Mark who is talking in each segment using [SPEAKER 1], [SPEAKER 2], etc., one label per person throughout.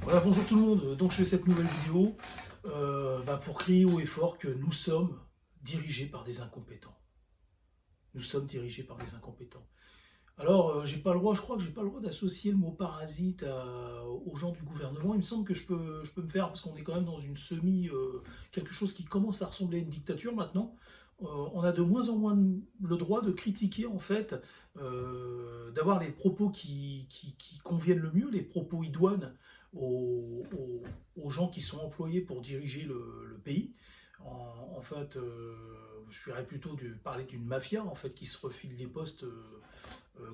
[SPEAKER 1] Voilà, bonjour tout le monde. Donc je fais cette nouvelle vidéo pour crier haut et fort que nous sommes dirigés par des incompétents. Nous sommes dirigés par des incompétents. Alors, j'ai pas le droit, je crois que j'ai pas le droit d'associer le mot parasite aux gens du gouvernement. Il me semble que je peux me faire, parce qu'on est quand même dans une quelque chose qui commence à ressembler à une dictature maintenant. On a de moins en moins le droit de critiquer, en fait, d'avoir les propos qui conviennent le mieux, les propos idoines aux gens qui sont employés pour diriger le pays. En fait, je dirais plutôt parler d'une mafia, en fait, qui se refile les postes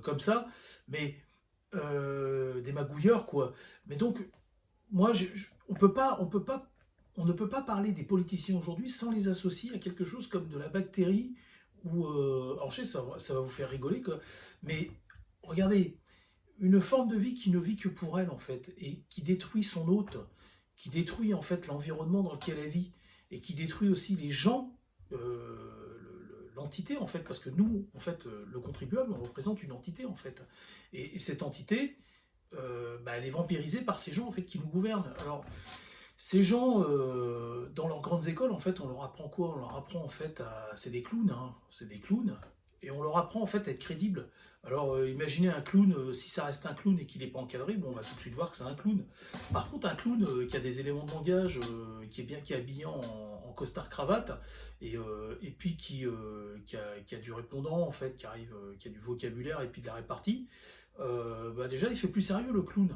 [SPEAKER 1] comme ça, mais des magouilleurs, quoi. Mais donc, moi, on ne peut pas parler des politiciens aujourd'hui sans les associer à quelque chose comme de la bactérie ou, alors je sais, ça va vous faire rigoler, quoi, mais regardez, une forme de vie qui ne vit que pour elle, en fait, et qui détruit son hôte, qui détruit, en fait, l'environnement dans lequel elle vit, et qui détruit aussi les gens, l'entité, en fait, parce que nous, en fait, le contribuable, on représente une entité, en fait. Et cette entité, elle est vampirisée par ces gens, en fait, qui nous gouvernent. Alors, ces gens, dans leurs grandes écoles, en fait, on leur apprend quoi? On leur apprend, en fait, c'est des clowns, hein, c'est des clowns, et on leur apprend, en fait, à être crédible. Alors, imaginez un clown, si ça reste un clown et qu'il n'est pas encadré, bon, on va tout de suite voir que c'est un clown. Par contre, un clown qui a des éléments de langage, qui est habillé en costard-cravate, et puis qui a du répondant, en fait, qui a du vocabulaire et puis de la répartie, déjà, il fait plus sérieux, le clown.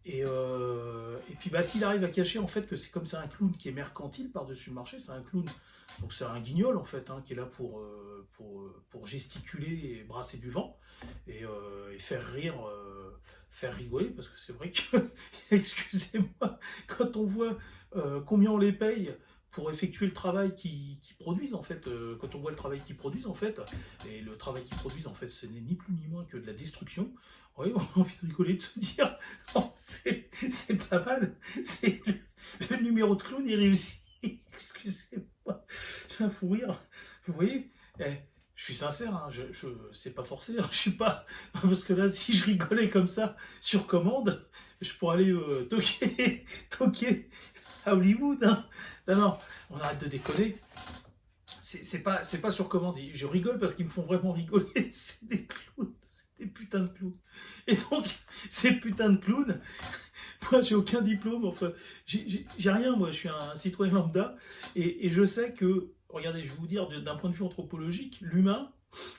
[SPEAKER 1] Et puis s'il arrive à cacher en fait que c'est comme c'est un clown qui est mercantile par-dessus le marché, c'est un clown. Donc c'est un guignol en fait, hein, qui est là pour gesticuler et brasser du vent et faire rire, faire rigoler, parce que c'est vrai que, excusez-moi, quand on voit combien on les paye pour effectuer le travail qu'ils produisent en fait, quand on voit le travail qu'ils produisent en fait, et le travail qu'ils produisent en fait, ce n'est ni plus ni moins que de la destruction. Oui, on a envie de rigoler, de se dire, oh, c'est pas mal, le numéro de clown est réussi. Excusez-moi, j'ai un fou rire. Vous voyez, je suis sincère, hein, c'est pas forcé, hein, je suis pas. Parce que là, si je rigolais comme ça, sur commande, je pourrais aller toquer à Hollywood. Hein. Non, non, on arrête de déconner. C'est pas sur commande. Je rigole parce qu'ils me font vraiment rigoler. C'est des clowns, c'est des putains de clowns. Et donc, ces putains de clowns, moi j'ai aucun diplôme, enfin, j'ai rien, moi je suis un citoyen lambda, et je sais que, regardez, je vais vous dire, d'un point de vue anthropologique, l'humain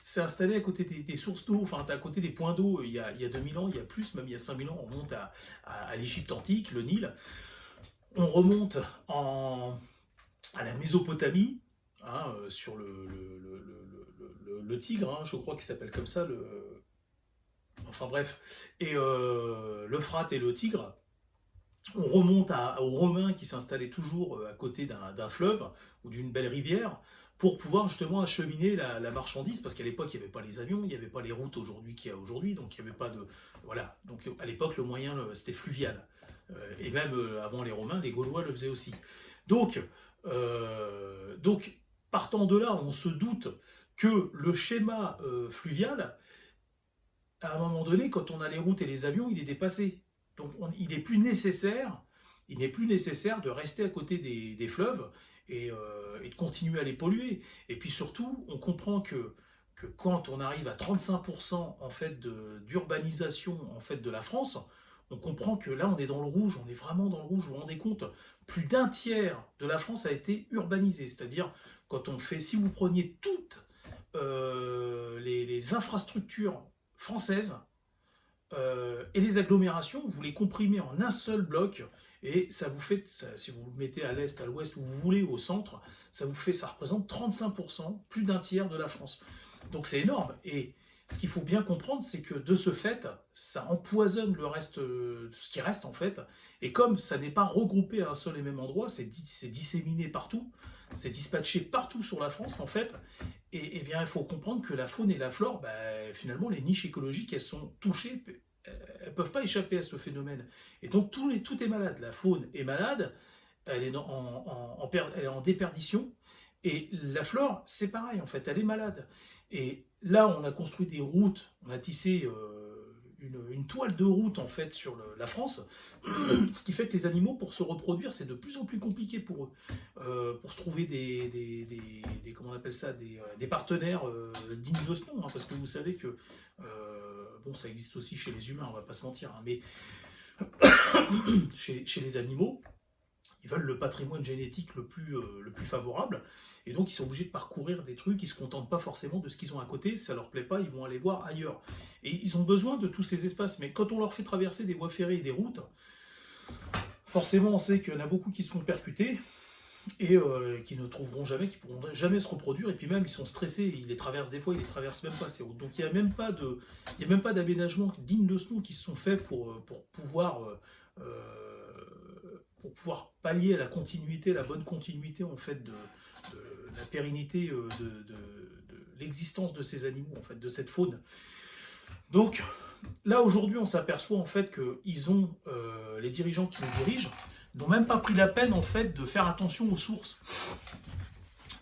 [SPEAKER 1] s'est installé à côté des sources d'eau, enfin à côté des points d'eau il y a 2000 ans, il y a plus, même il y a 5000 ans, on remonte à l'Égypte antique, le Nil, on remonte à la Mésopotamie, hein, sur le Tigre, hein, je crois qu'il s'appelle comme ça, enfin bref, et l'Euphrate et le Tigre. On remonte aux Romains qui s'installaient toujours à côté d'un fleuve ou d'une belle rivière pour pouvoir justement acheminer la marchandise, parce qu'à l'époque il n'y avait pas les avions, il n'y avait pas les routes aujourd'hui qu'il y a aujourd'hui, donc il n'y avait pas de... Voilà, donc à l'époque le moyen c'était fluvial. Et même avant les Romains, les Gaulois le faisaient aussi. Donc, donc partant de là, on se doute que le schéma fluvial, à un moment donné, quand on a les routes et les avions, il est dépassé. Donc il n'est plus nécessaire, de rester à côté des fleuves et de continuer à les polluer. Et puis surtout, on comprend que quand on arrive à 35% en fait d'urbanisation en fait de la France, on comprend que là on est dans le rouge, on est vraiment dans le rouge. Vous vous rendez compte, plus d'un tiers de la France a été urbanisé. C'est-à-dire, quand on fait, si vous preniez toutes les infrastructures françaises, et les agglomérations, vous les comprimez en un seul bloc, et ça vous fait, si vous le mettez à l'est, à l'ouest, où vous voulez, au centre, ça représente 35%, plus d'un tiers de la France. Donc c'est énorme. Et ce qu'il faut bien comprendre, c'est que de ce fait, ça empoisonne le reste, ce qui reste en fait. Et comme ça n'est pas regroupé à un seul et même endroit, c'est disséminé partout, c'est dispatché partout sur la France en fait. Et bien, il faut comprendre que la faune et la flore, finalement, les niches écologiques, elles sont touchées, elles ne peuvent pas échapper à ce phénomène. Et donc, tout est malade. La faune est malade, elle est elle est en déperdition, et la flore, c'est pareil, en fait, elle est malade. Et là, on a construit des routes, on a tissé une toile de route en fait sur la France, ce qui fait que les animaux, pour se reproduire, c'est de plus en plus compliqué pour eux, pour se trouver comment on appelle ça, des partenaires dignes de ce nom, hein, parce que vous savez que bon, ça existe aussi chez les humains, on va pas se mentir, hein, mais chez les animaux, ils veulent le patrimoine génétique le plus favorable, et donc ils sont obligés de parcourir des trucs, ils ne se contentent pas forcément de ce qu'ils ont à côté, si ça leur plaît pas, ils vont aller voir ailleurs. Et ils ont besoin de tous ces espaces, mais quand on leur fait traverser des voies ferrées et des routes, forcément on sait qu'il y en a beaucoup qui se font percuter, et qui ne trouveront jamais, qui pourront jamais se reproduire, et puis même ils sont stressés, ils les traversent des fois, ils les traversent même pas ces routes. Donc il n'y a même pas d'aménagement digne de ce nom qui se sont faits pour pouvoir pallier à la continuité, la bonne continuité en fait de la pérennité de l'existence de ces animaux, en fait, de cette faune. Donc là aujourd'hui on s'aperçoit en fait que les dirigeants qui nous dirigent n'ont même pas pris la peine en fait de faire attention aux sources.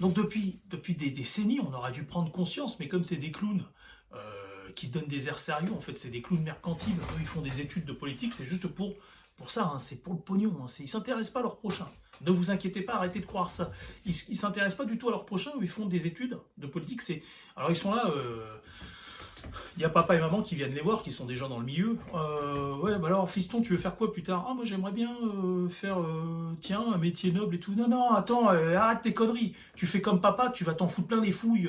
[SPEAKER 1] Donc depuis des décennies on aurait dû prendre conscience, mais comme c'est des clowns qui se donnent des airs sérieux, en fait c'est des clowns mercantiles, eux ils font des études de politique, c'est juste pour ça, hein, c'est pour le pognon, hein, ils ne s'intéressent pas à leur prochain. Ne vous inquiétez pas, arrêtez de croire ça. Ils ne s'intéressent pas du tout à leur prochain, ils font des études de politique. Alors ils sont là, il y a papa et maman qui viennent les voir, qui sont déjà dans le milieu. Ouais, bah alors fiston, tu veux faire quoi plus tard? Ah, moi j'aimerais bien faire, tiens, un métier noble et tout. Non, non, attends, arrête tes conneries. Tu fais comme papa, tu vas t'en foutre plein les fouilles.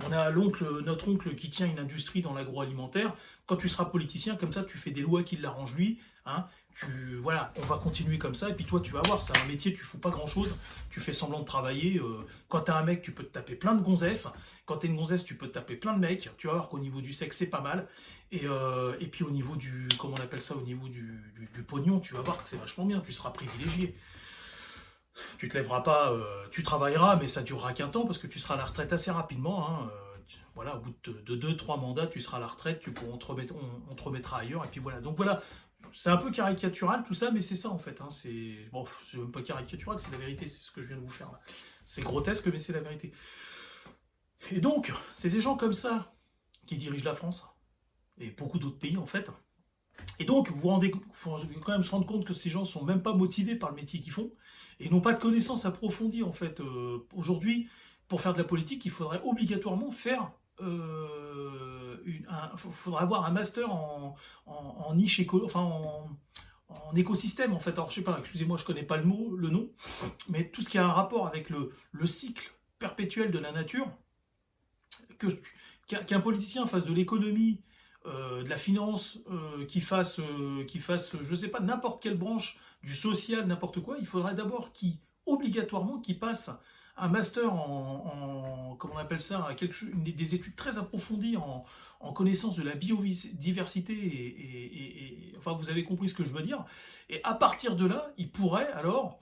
[SPEAKER 1] On a notre oncle qui tient une industrie dans l'agroalimentaire. Quand tu seras politicien, comme ça, tu fais des lois qui l'arrangent lui. Hein. Voilà, on va continuer comme ça, et puis toi tu vas voir, c'est un métier, tu fous pas grand chose, tu fais semblant de travailler, quand t'es un mec tu peux te taper plein de gonzesses, quand t'es une gonzesse tu peux te taper plein de mecs, tu vas voir qu'au niveau du sexe c'est pas mal, et puis au niveau comment on appelle ça, au niveau du pognon, tu vas voir que c'est vachement bien, tu seras privilégié. Tu te lèveras pas, tu travailleras, mais ça durera qu'un temps, parce que tu seras à la retraite assez rapidement, hein, voilà, au bout de 2-3 mandats, tu seras à la retraite, on te remettra ailleurs, et puis voilà, donc voilà. C'est un peu caricatural tout ça, mais c'est ça en fait. Hein. Bon, c'est même pas caricatural, c'est la vérité, c'est ce que je viens de vous faire là. C'est grotesque, mais c'est la vérité. Et donc, c'est des gens comme ça qui dirigent la France, et beaucoup d'autres pays en fait. Et donc, faut quand même se rendre compte que ces gens sont même pas motivés par le métier qu'ils font, et n'ont pas de connaissances approfondies en fait. Aujourd'hui, pour faire de la politique, il faudrait obligatoirement faire faudra avoir un master en niche en écosystème en fait. Alors je sais pas, excusez-moi, je connais pas le nom, mais tout ce qui a un rapport avec le cycle perpétuel de la nature, qu'un politicien fasse de l'économie, de la finance, qui fasse, je sais pas, n'importe quelle branche, du social, n'importe quoi, il faudrait d'abord obligatoirement qu'il passe un master comment on appelle ça, des études très approfondies en connaissance de la biodiversité, et enfin vous avez compris ce que je veux dire, et à partir de là, il pourrait alors,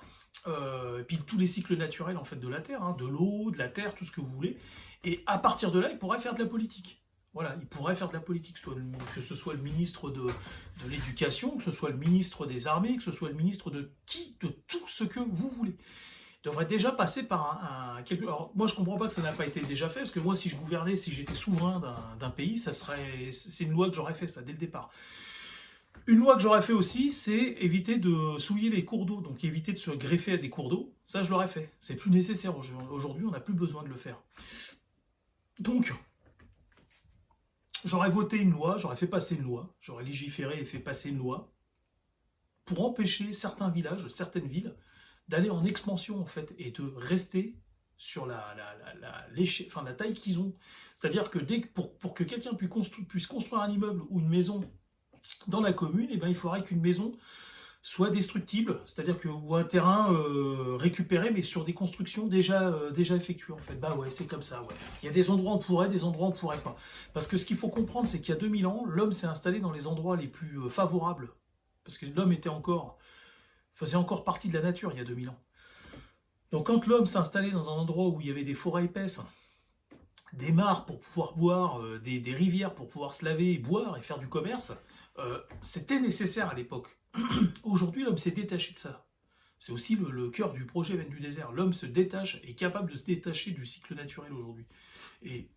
[SPEAKER 1] et puis tous les cycles naturels en fait de la Terre, hein, de l'eau, de la Terre, tout ce que vous voulez, et à partir de là, il pourrait faire de la politique. Voilà, il pourrait faire de la politique, que ce soit le ministre de l'Éducation, que ce soit le ministre des Armées, que ce soit le ministre de tout ce que vous voulez. Devrait déjà passer par Alors, moi, je comprends pas que ça n'a pas été déjà fait, parce que moi, si je gouvernais, si j'étais souverain d'un pays, c'est une loi que j'aurais fait, ça, dès le départ. Une loi que j'aurais fait aussi, c'est éviter de souiller les cours d'eau, donc éviter de se greffer à des cours d'eau. Ça, je l'aurais fait. C'est plus nécessaire aujourd'hui, on n'a plus besoin de le faire. Donc, j'aurais voté une loi, j'aurais fait passer une loi, j'aurais légiféré et fait passer une loi pour empêcher certains villages, certaines villes, d'aller en expansion en fait et de rester sur la taille qu'ils ont. C'est-à-dire que pour que quelqu'un puisse construire un immeuble ou une maison dans la commune, il faudrait qu'une maison soit destructible, c'est-à-dire ou un terrain récupéré, mais sur des constructions déjà effectuées en fait. Bah ouais, c'est comme ça, ouais. Il y a des endroits où on pourrait, des endroits où on pourrait pas. Parce que ce qu'il faut comprendre, c'est qu'il y a 2000 ans, l'homme s'est installé dans les endroits les plus favorables. Parce que l'homme faisait encore partie de la nature il y a 2000 ans. Donc quand l'homme s'installait dans un endroit où il y avait des forêts épaisses, des mares pour pouvoir boire, des rivières pour pouvoir se laver, boire et faire du commerce, c'était nécessaire à l'époque. Aujourd'hui, l'homme s'est détaché de ça. C'est aussi le cœur du projet Veine du désert. L'homme se détache, est capable de se détacher du cycle naturel aujourd'hui. Et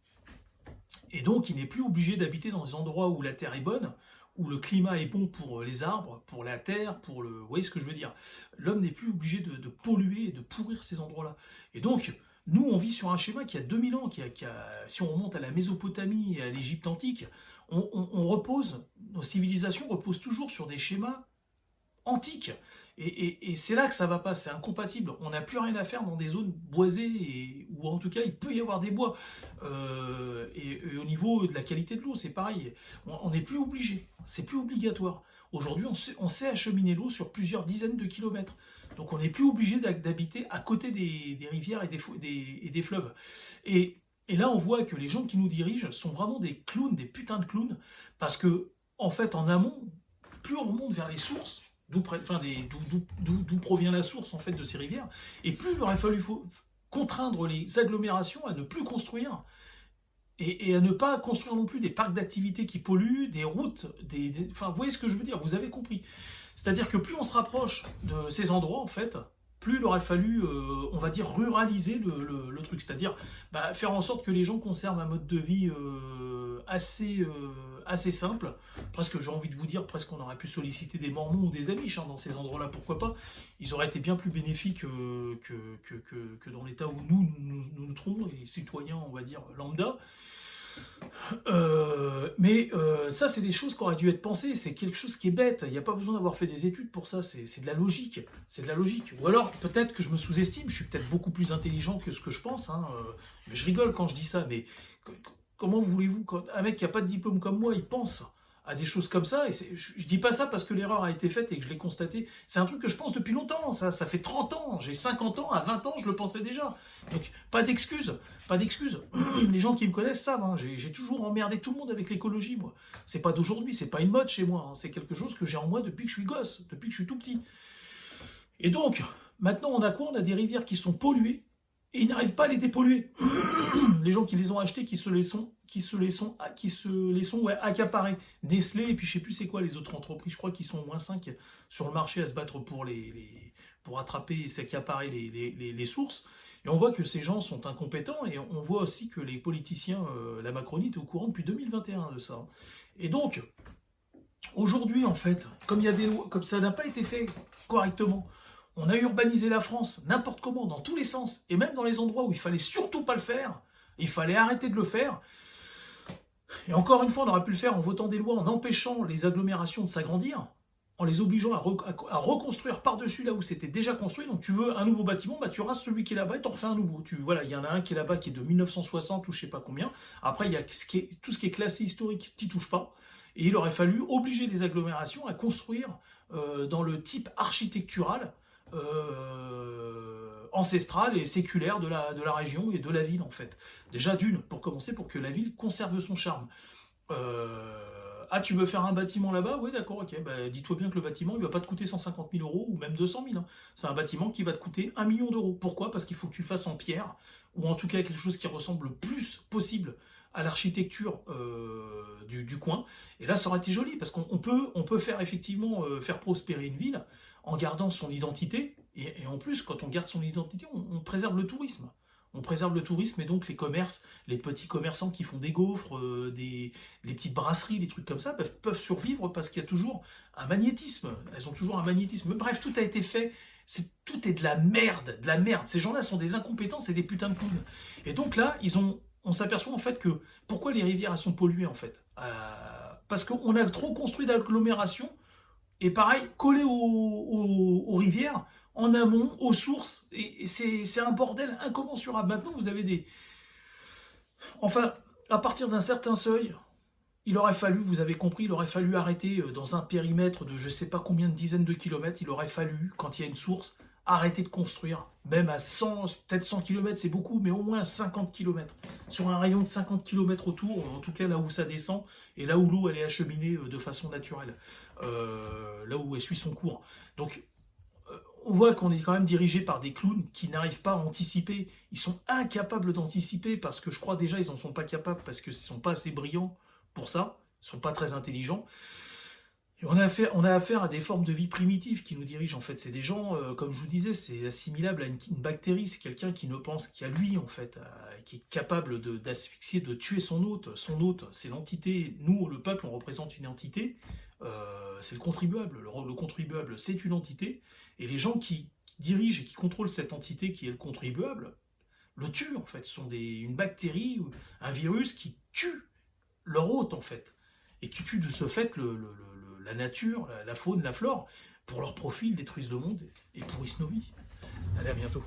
[SPEAKER 1] donc, il n'est plus obligé d'habiter dans des endroits où la terre est bonne, où le climat est bon pour les arbres, pour la terre, pour le... Vous voyez ce que je veux dire? L'homme n'est plus obligé de polluer et de pourrir ces endroits-là. Et donc, nous, on vit sur un schéma qui a 2000 ans, si on remonte à la Mésopotamie et à l'Égypte antique, on repose, nos civilisations reposent toujours sur des schémas antiques. Et c'est là que ça va pas, c'est incompatible. On n'a plus rien à faire dans des zones boisées, ou en tout cas, il peut y avoir des bois. Et au niveau de la qualité de l'eau, c'est pareil. On n'est plus obligé, c'est plus obligatoire. Aujourd'hui, on sait acheminer l'eau sur plusieurs dizaines de kilomètres. Donc on n'est plus obligé d'habiter à côté des rivières et des fleuves. Et là, on voit que les gens qui nous dirigent sont vraiment des clowns, des putains de clowns, parce que, en fait, en amont, plus on remonte vers les sources, d'où provient la source en fait de ces rivières, et plus il aurait fallu contraindre les agglomérations à ne plus construire, et à ne pas construire non plus des parcs d'activités qui polluent, des routes, enfin, vous voyez ce que je veux dire, vous avez compris. C'est-à-dire que plus on se rapproche de ces endroits, en fait, plus il aurait fallu, on va dire, ruraliser le truc. C'est-à-dire faire en sorte que les gens conservent un mode de vie assez simple. Presque, j'ai envie de vous dire, presque on aurait pu solliciter des Mormons ou des Amish dans ces endroits-là, pourquoi pas. Ils auraient été bien plus bénéfiques que dans l'état où nous trouvons, les citoyens, on va dire, lambda. Mais ça, c'est des choses qui auraient dû être pensées. C'est quelque chose qui est bête. Il n'y a pas besoin d'avoir fait des études pour ça. C'est de la logique. C'est de la logique. Ou alors, peut-être que je me sous-estime. Je suis peut-être beaucoup plus intelligent que ce que je pense. Hein. Mais je rigole quand je dis ça. Mais comment voulez-vous, quand un mec qui n'a pas de diplôme comme moi, il pense à des choses comme ça, et je dis pas ça parce que l'erreur a été faite et que je l'ai constaté, c'est un truc que je pense depuis longtemps, ça fait 30 ans, j'ai 50 ans, à 20 ans je le pensais déjà, donc pas d'excuses, les gens qui me connaissent savent, hein, j'ai toujours emmerdé tout le monde avec l'écologie, moi, c'est pas d'aujourd'hui, c'est pas une mode chez moi, hein, c'est quelque chose que j'ai en moi depuis que je suis gosse, depuis que je suis tout petit, et donc, maintenant on a quoi? On a des rivières qui sont polluées, et ils n'arrivent pas à les dépolluer. Les gens qui les ont achetés, qui se les sont accaparés. Nestlé, et puis je sais plus c'est quoi les autres entreprises, je crois qu'ils sont au moins 5 sur le marché à se battre pour attraper et s'accaparer les sources. Et on voit que ces gens sont incompétents, et on voit aussi que les politiciens, la Macronie est au courant depuis 2021 de ça. Et donc, aujourd'hui en fait, comme ça n'a pas été fait correctement, on a urbanisé la France n'importe comment, dans tous les sens, et même dans les endroits où il fallait surtout pas le faire, il fallait arrêter de le faire. Et encore une fois, on aurait pu le faire en votant des lois, en empêchant les agglomérations de s'agrandir, en les obligeant à reconstruire par-dessus là où c'était déjà construit. Donc tu veux un nouveau bâtiment, tu rases celui qui est là-bas et t'en refais un nouveau. Voilà, il y en a un qui est là-bas qui est de 1960 ou je sais pas combien. Après, il y a tout ce qui est classé historique, t'y touches pas. Et il aurait fallu obliger les agglomérations à construire dans le type architectural ancestrale et séculaire de la région et de la ville en fait. Déjà pour commencer, pour que la ville conserve son charme. Tu veux faire un bâtiment là-bas? Oui d'accord, ok, dis-toi bien que le bâtiment il va pas te coûter 150 000 euros ou même 200 000. Hein. C'est un bâtiment qui va te coûter 1 million d'euros. Pourquoi? Parce qu'il faut que tu le fasses en pierre, ou en tout cas quelque chose qui ressemble le plus possible à l'architecture du coin. Et là ça aurait été joli, parce qu'on peut faire effectivement faire prospérer une ville en gardant son identité, et en plus, quand on garde son identité, on préserve le tourisme. On préserve le tourisme, et donc les commerces, les petits commerçants qui font des gaufres, les petites brasseries, des trucs comme ça, peuvent survivre parce qu'il y a toujours un magnétisme. Elles ont toujours un magnétisme. Bref, tout a été fait. Tout est de la merde, de la merde. Ces gens-là sont des incompétents, c'est des putains de clowns. Et donc là, on s'aperçoit en fait que pourquoi les rivières elles sont polluées en fait, parce qu'on a trop construit d'agglomérations. Et pareil, collé aux rivières, en amont, aux sources, et c'est un bordel incommensurable. Maintenant, vous avez Enfin, à partir d'un certain seuil, vous avez compris, il aurait fallu arrêter dans un périmètre de je sais pas combien de dizaines de kilomètres, il aurait fallu, quand il y a une source, arrêter de construire. Même à 100, peut-être 100 km, c'est beaucoup, mais au moins 50 km. Sur un rayon de 50 km autour, en tout cas là où ça descend, et là où l'eau elle est acheminée de façon naturelle. Là où elle suit son cours. Donc, on voit qu'on est quand même dirigé par des clowns qui n'arrivent pas à anticiper. Ils sont incapables d'anticiper, parce que je crois déjà ils n'en sont pas capables, parce qu'ils ne sont pas assez brillants pour ça, ils ne sont pas très intelligents. Et on a affaire à des formes de vie primitives qui nous dirigent, en fait. C'est des gens, comme je vous disais, c'est assimilable à une bactérie. C'est quelqu'un qui ne pense qu'à lui, en fait, qui est capable d'asphyxier, de tuer son hôte. Son hôte, c'est l'entité. Nous, le peuple, on représente une entité. C'est le contribuable. Le contribuable, c'est une entité. Et les gens qui dirigent et qui contrôlent cette entité qui est le contribuable, le tuent, en fait. Ce sont une bactérie, un virus qui tue leur hôte, en fait. Et qui tue de ce fait la nature, la faune, la flore, pour leur profit, ils détruisent le monde et pourrissent nos vies. Allez, à bientôt.